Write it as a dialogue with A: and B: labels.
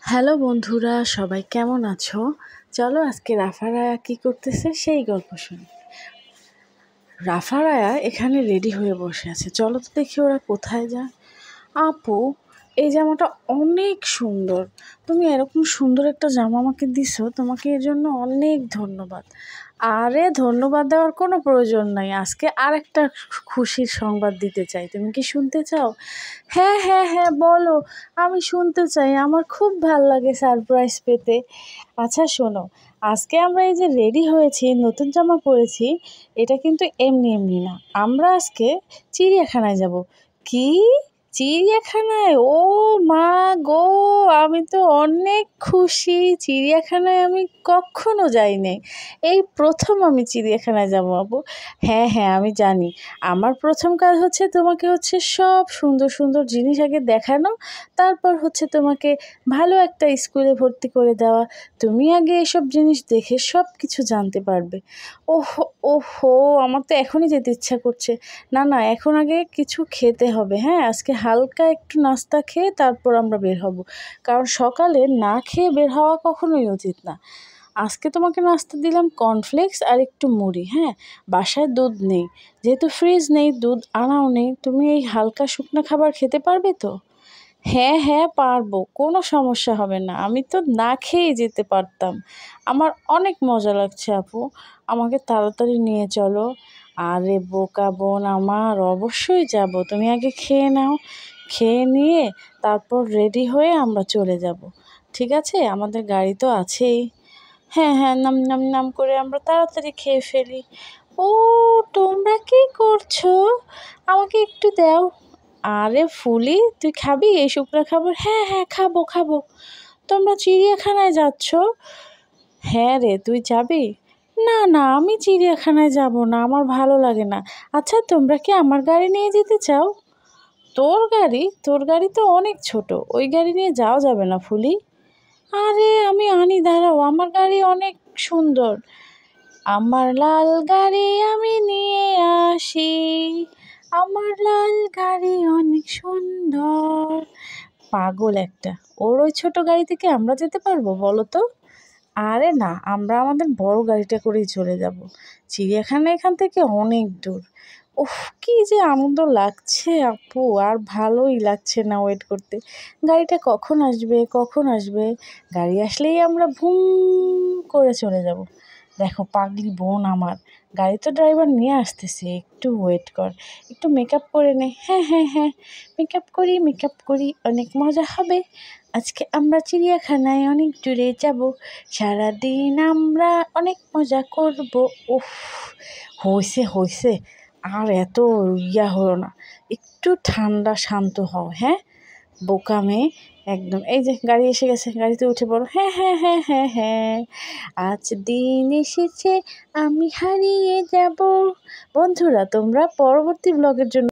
A: Hello বন্ধুরা, সবাই কেমন আছো? চলো আজকে রাফা রায়া কী করতেছে সেই গল্প শুনি। রাফা রায়া এখানে রেডি হয়ে বসে আছে। চলো তো দেখি ওরা কোথায় যায়। আপু, এই জামাটা অনেক সুন্দর। তুমি এরকম সুন্দর একটা জামা আমাকে দিছো, তোমাকে এর জন্য অনেক ধন্যবাদ। আরে ধন্যবাদ দেওয়ার কোনো প্রয়োজন নাই। আজকে আরেকটা খুশির সংবাদ দিতে চাই, তুমি কি শুনতে চাও? হ্যাঁ হ্যাঁ হ্যাঁ, বলো। আমি শুনতে চাই, আমার খুব ভাল লাগে সারপ্রাইজ পেতে। আচ্ছা শোনো, আজকে আমরা এই যে রেডি হয়েছি, নতুন জামা পরেছি, এটা কিন্তু এমনি এমনি না। আমরা আজকে চিড়িয়াখানায় যাব। কি? চিড়িয়াখানায়? ও মা গো, আমি তো অনেক খুশি। চিড়িয়াখানায় আমি কখনো যাইনি, এই প্রথম আমি চিড়িয়াখানায় যাব আপু। হ্যাঁ হ্যাঁ, আমি জানি। আমার প্রথম কাজ হচ্ছে তোমাকে সব সুন্দর সুন্দর জিনিস আগে দেখানো, তারপর তোমাকে ভালো একটা স্কুলে ভর্তি করে দেওয়া। তুমি আগে এসব জিনিস দেখে সব কিছু জানতে পারবে। ওহো ওহো, আমার তো এখনই যেতে ইচ্ছা করছে। না না, এখন আগে কিছু খেতে হবে। হ্যাঁ, আজকে হালকা একটু নাস্তা খেয়ে তারপর আমরা বের হব, কারণ সকালে না খেয়ে বের হওয়া কখনোই উচিত না। আজকে তোমাকে নাস্তা দিলাম কর্নফ্লেক্স আর একটু মুড়ি। হ্যাঁ, বাসায় দুধ নেই, যেহেতু ফ্রিজ নেই, দুধ আনাও নেই। তুমি এই হালকা শুকনো খাবার খেতে পারবে তো? হ্যাঁ হ্যাঁ, পারবো, কোনো সমস্যা হবে না। আমি তো না খেয়েই যেতে পারতাম। আমার অনেক মজা লাগছে আপু, আমাকে তাড়াতাড়ি নিয়ে চলো। আরে বোকা বোন আমার, অবশ্যই যাব। তুমি আগে খেয়ে নাও, খেয়ে নিয়ে তারপর রেডি হয়ে আমরা চলে যাব। ঠিক আছে, আমাদের গাড়ি তো আছেই। হ্যাঁ হ্যাঁ, নাম নাম নাম করে আমরা তাড়াতাড়ি খেয়ে ফেলি। ও, তোমরা কি করছো? আমাকে একটু দাও। আরে ফুলি, তুই খাবি এই শুকনো খাবার? হ্যাঁ হ্যাঁ, খাবো খাবো। তোমরা চিড়িয়াখানায় যাচ্ছ? হ্যাঁ রে, তুই যাবি? না না, আমি চিড়িয়াখানায় যাব না, আমার ভালো লাগে না। আচ্ছা, তোমরা কি আমার গাড়ি নিয়ে যেতে চাও? তোর গাড়ি? তোর গাড়ি তো অনেক ছোট, ওই গাড়ি নিয়ে যাওয়া যাবে না ফুলি। আরে আমি আনি, দাঁড়াও, আমার গাড়ি অনেক সুন্দর। আমার লাল গাড়ি আমি নিয়ে আসি, আমার লাল গাড়ি অনেক সুন্দর। পাগল একটা, ওর ওই ছোট গাড়ি থেকে আমরা যেতে পারবো বলো তো? আরে না, আমরা আমাদের বড় গাড়িটা করেই চলে যাব। চিড়িয়াখানা এখান থেকে অনেক দূর। উফ, কি যে আনন্দ লাগছে আপু, আর ভালোই লাগছে না ওয়েট করতে। গাড়িটা কখন আসবে কখন আসবে? গাড়ি আসলেই আমরা ভুম করে চলে যাব। দেখো পাগলি বোন আমার, গাড়ি তো ড্রাইভার নিয়ে আসতেছে, একটু ওয়েট কর, একটু মেকআপ করে নে। হ্যাঁ হ্যাঁ হ্যাঁ, মেকআপ করি মেকআপ করি, অনেক মজা হবে। আজকে আমরা চিড়িয়াখানায় অনেক দূরে যাব, সারাদিন আমরা অনেক মজা করব। উফ, হয়েছে হয়েছে, আর এত হলো না, একটু ঠান্ডা শান্ত হও। হ্যাঁ, বোকা মেয়ে একদম। এই যে গাড়ি এসে গেছে, গাড়িতে উঠে পড়ো। হ্যাঁ হ্যাঁ হ্যাঁ হ্যাঁ হ্যাঁ, আজ দিন এসেছে আমি হারিয়ে যাব। বন্ধুরা, তোমরা পরবর্তী ব্লগের জন্য